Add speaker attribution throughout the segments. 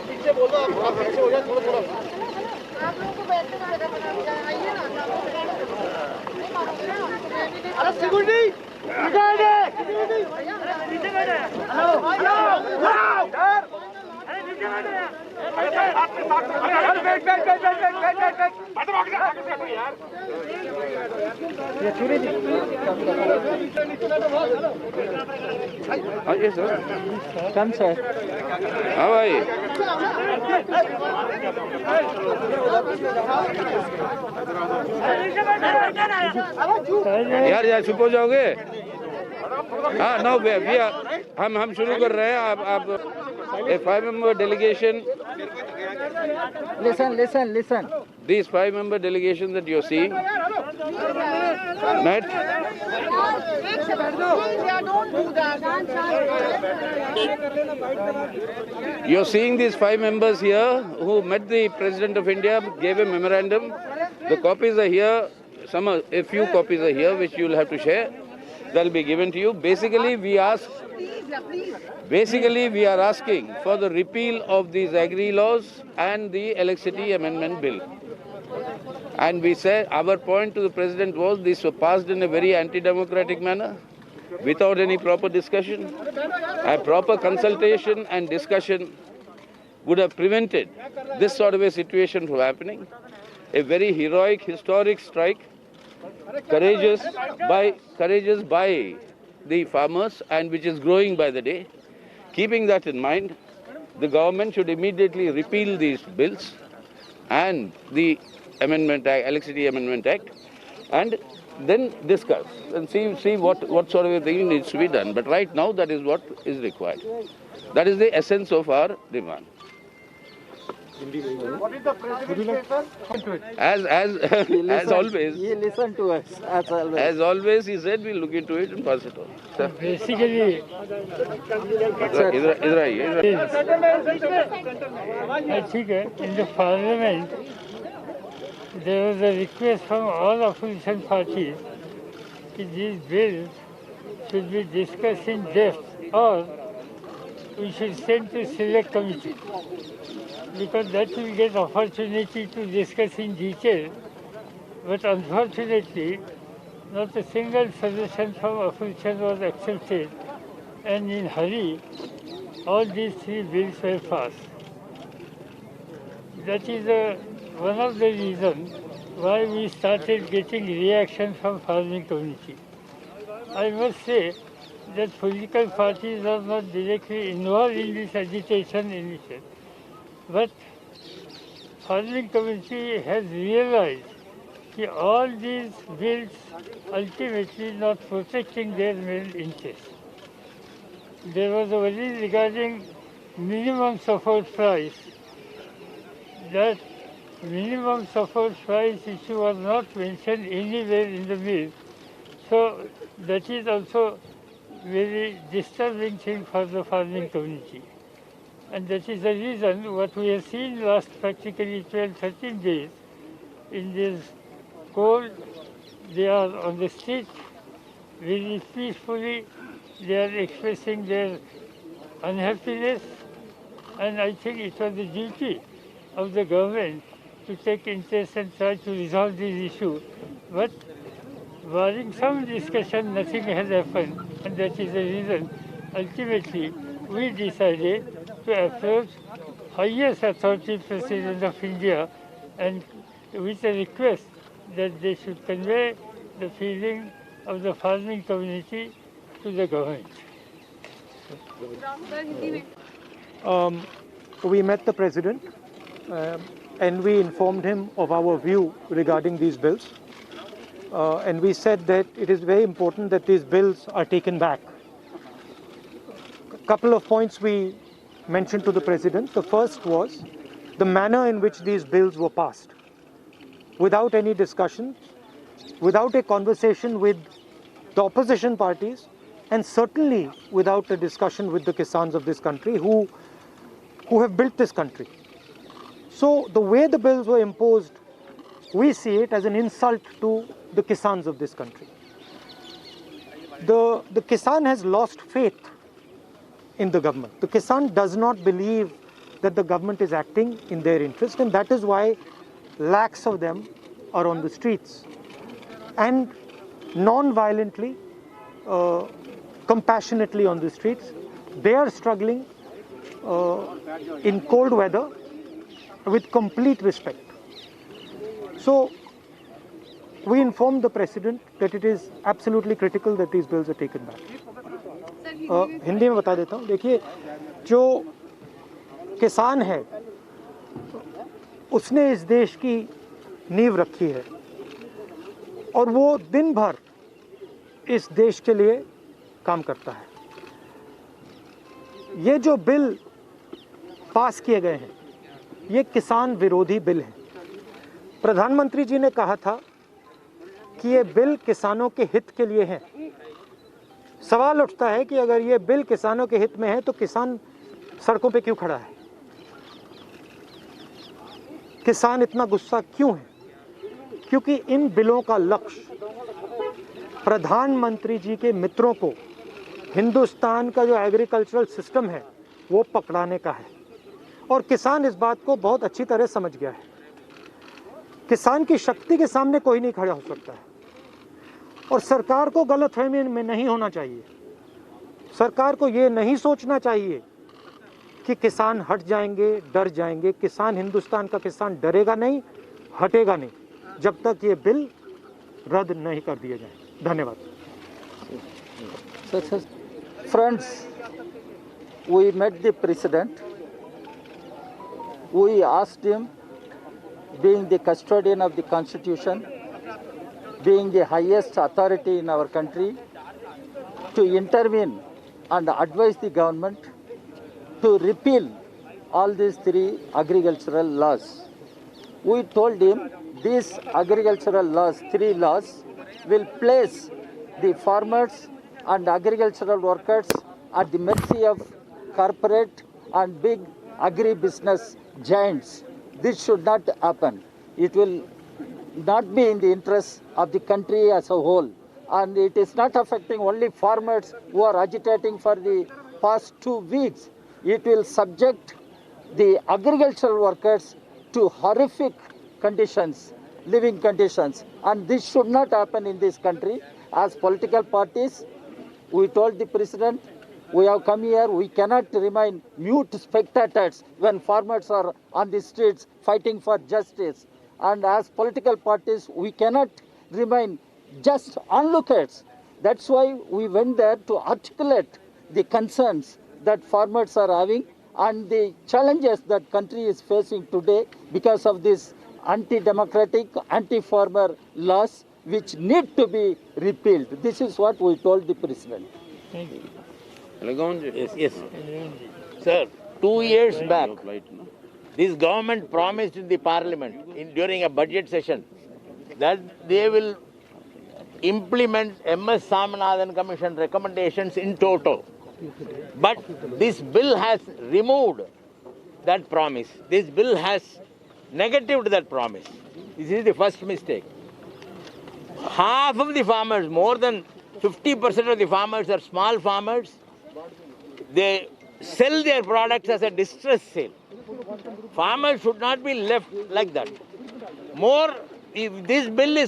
Speaker 1: पीछे बोलो, आप पीछे हो जाए थोड़ा। आप लोगों को बैठने का जगह आइए ना। अरे सिक्योरिटी निकाल दे। नीचे बैठे। हेलो अरे नीचे बैठे यार। ये चूड़ी दी।
Speaker 2: Yes, sir.
Speaker 3: Come, sir.
Speaker 2: How are you? यार चुप हो जाओगे? हाँ, no, हम शुरू कर रहे हैं. आप a 5-member delegation.
Speaker 3: Listen.
Speaker 2: These 5-member delegation that you're seeing, met. You're seeing these 5 members here who met the President of India, gave a memorandum. The copies are here. A few copies are here, which you'll have to share. They'll be given to you. Basically, we are asking for the repeal of these agri laws and the Electricity Amendment Bill. And we said our point to the President was these were passed in a very anti-democratic manner, without any proper discussion. A proper consultation and discussion would have prevented this sort of a situation from happening. A very heroic, historic strike, courageous by the farmers, and which is growing by the day. Keeping that in mind, the government should immediately repeal these bills and the Electricity Amendment Act, and then discuss and see what sort of a thing needs to be done. But right now, that is what is required. That is the essence of our demand.
Speaker 1: What is the president say,
Speaker 2: As always.
Speaker 3: He listened to us, as always.
Speaker 2: As always, he said we'll look into it and pass it on. Sir.
Speaker 4: Basically,
Speaker 2: इधर आइए.
Speaker 4: I think in the parliament, there was a request from all opposition parties that these bills should be discussed in depth, or we should send to select committee, because that will get opportunity to discuss in detail. But unfortunately, not a single suggestion from opposition was accepted, and in hurry, all these 3 bills were passed. That is one of the reasons why we started getting reaction from farming community. I must say that political parties are not directly involved in this agitation initiative, but farming community has realized that all these bills ultimately not protecting their main interests. There was a worry regarding minimum support price. That minimum support price issue was not mentioned anywhere in the bill. So that is also very disturbing thing for the farming community. And that is the reason what we have seen last practically 12-13 days in this cold. They are on the street very peacefully. They are expressing their unhappiness, and I think it was the duty of the government to take interest and try to resolve this issue. But barring some discussion, nothing has happened, and that is the reason ultimately we decided to approach highest authority, President of India, and with a request that they should convey the feeling of the farming community to the government.
Speaker 5: We met the President and we informed him of our view regarding these bills. And we said that it is very important that these bills are taken back. A couple of points we mentioned to the President. The first was the manner in which these bills were passed. Without any discussion, without a conversation with the opposition parties, and certainly without a discussion with the Kisans of this country who have built this country. So the way the bills were imposed, we see it as an insult to the Kisans of this country. The Kisan has lost faith in the government. The Kisan does not believe that the government is acting in their interest, and that is why lakhs of them are on the streets. And non-violently, compassionately on the streets, they are struggling in cold weather with complete respect. So, we informed the President that it is absolutely critical that these bills are taken back. Hindi में बता देता हूँ, देखिए जो किसान है उसने इस देश की नींव रखी है और वो दिन भर इस देश के लिए काम करता है। ये जो बिल पास किए गए हैं ये किसान विरोधी बिल हैं। प्रधानमंत्री जी ने कहा था कि ये बिल किसानों के हित के लिए है। सवाल उठता है कि अगर ये बिल किसानों के हित में है तो किसान सड़कों पे क्यों खड़ा है? किसान इतना गुस्सा क्यों है? क्योंकि इन बिलों का लक्ष्य प्रधानमंत्री जी के मित्रों को हिंदुस्तान का जो एग्रीकल्चरल सिस्टम है वो पकड़ाने का है और किसान इस बात को बहुत अच्छी तरह समझ गया है। किसान की शक्ति के सामने कोई नहीं खड़ा हो सकता है और सरकार को गलतफहमी में नहीं होना चाहिए। सरकार को ये नहीं सोचना चाहिए कि किसान हट जाएंगे, डर जाएंगे। किसान, हिंदुस्तान का किसान डरेगा नहीं, हटेगा नहीं जब तक ये बिल रद्द नहीं कर दिए जाए। धन्यवाद।
Speaker 3: Friends, we met the President. We asked him, being the custodian of the Constitution, being the highest authority in our country, to intervene and advise the government to repeal all these 3 agricultural laws. We told him these agricultural laws, 3 laws, will place the farmers and agricultural workers at the mercy of corporate and big agri-business giants. This should not happen. It will not be in the interest of the country as a whole. And it is not affecting only farmers who are agitating for the past 2 weeks. It will subject the agricultural workers to horrific conditions, living conditions. And this should not happen in this country. As political parties, we told the President, we have come here, we cannot remain mute spectators when farmers are on the streets fighting for justice. And as political parties, we cannot remain just onlookers. That's why we went there to articulate the concerns that farmers are having and the challenges that country is facing today because of this anti-democratic, anti-farmer laws which need to be repealed. This is what we told the President.
Speaker 4: Thank you.
Speaker 6: Yes, yes. Sir, 2 years back, this government promised in the parliament during a budget session that they will implement MS Swaminathan Commission recommendations in toto. But this bill has removed that promise. This bill has negatived that promise. This is the first mistake. Half of the farmers, more than 50% of the farmers are small farmers. They sell their products as a distress sale. Farmers should not be left like that. More, if this bill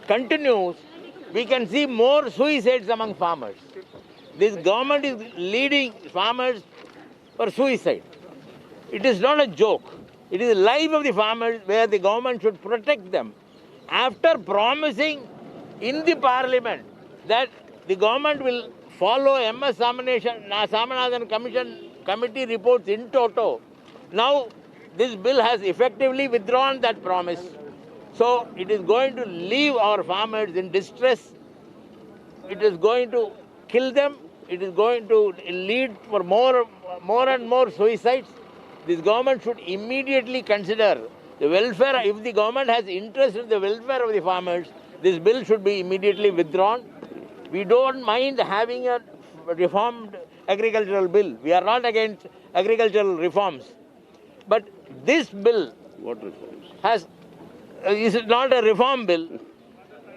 Speaker 6: continues, we can see more suicides among farmers. This government is leading farmers for suicide. It is not a joke. It is the life of the farmers where the government should protect them. After promising in the parliament that the government will follow MS Swaminathan committee reports in toto, now this bill has effectively withdrawn that promise. So it is going to leave our farmers in distress. It is going to kill them. It is going to lead for more and more suicides. This government should immediately consider the welfare. If the government has interest in the welfare of the farmers, this bill should be immediately withdrawn We don't mind having a reformed agricultural bill. We are not against agricultural reforms. But this bill
Speaker 2: What reforms?
Speaker 6: is not a reform bill.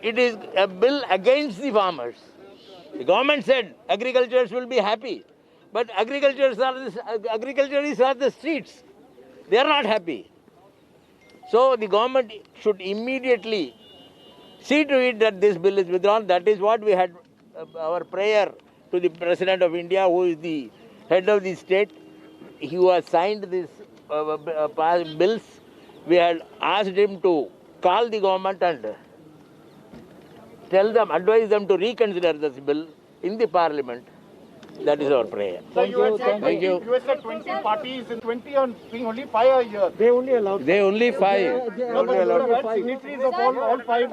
Speaker 6: It is a bill against the farmers. The government said agriculturists will be happy. But agriculturists are the streets. They are not happy. So the government should immediately see to it that this bill is withdrawn. That is what we had our prayer to the President of India, who is the head of the state. He who has signed these bills. We had asked him to call the government and advise them to reconsider this bill in the parliament. That is our prayer.
Speaker 1: So you had said
Speaker 2: Thank you.
Speaker 1: You had said 20 parties and 20 on being only 5 a year.
Speaker 5: They only allowed.
Speaker 2: They only 5.
Speaker 1: No, but you have had signatories of all 5.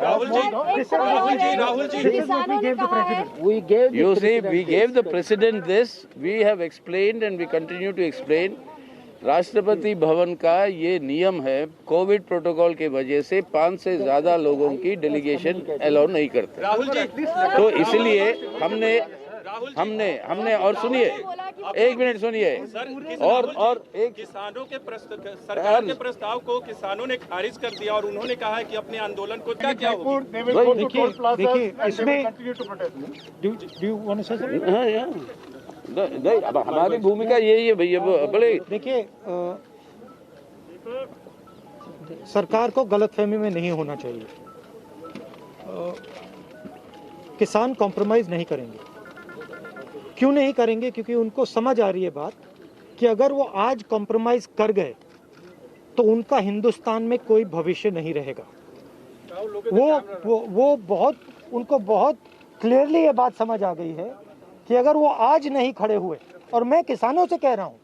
Speaker 3: We gave the
Speaker 2: You see,
Speaker 3: president
Speaker 2: we gave the
Speaker 3: this.
Speaker 2: president this, we have explained and we continue to explain. Rashtrapati Bhavan का ये नियम है, Covid protocol के वजह से 5 से ज्यादा लोगों की डेलीगेशन अलाउ नहीं करते। तो इसलिए हमने और सुनिए, एक मिनट सुनिए, और एक
Speaker 7: किसानों के सरकार के प्रस्ताव को किसानों ने खारिज कर दिया और उन्होंने कहा है कि अपने आंदोलन को क्या होगा?
Speaker 5: देखिए इसमें do you want to say something?
Speaker 2: हाँ, नहीं, अब हमारी भूमिका यही है भैया, बोले
Speaker 5: देखिए सरकार को गलतफहमी में नहीं होना चाहिए। किसान कॉम्प्रोमाइज नहीं करेंगे। क्यों नहीं करेंगे? क्योंकि उनको समझ आ रही है बात कि अगर वो आज कॉम्प्रोमाइज कर गए तो उनका हिंदुस्तान में कोई भविष्य नहीं रहेगा। उनको बहुत क्लियरली ये बात समझ आ गई है कि अगर वो आज नहीं खड़े हुए, और मैं किसानों से कह रहा हूं,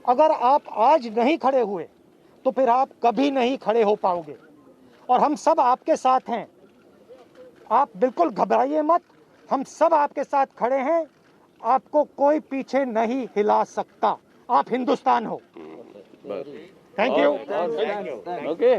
Speaker 5: अगर आप आज नहीं खड़े हुए तो फिर आप कभी नहीं खड़े हो पाओगे। और हम सब आपके साथ हैं, आप बिल्कुल घबराइए मत, हम सब आपके साथ खड़े हैं, आपको कोई पीछे नहीं हिला सकता। आप हिंदुस्तान हो। Thank you.
Speaker 2: ओके।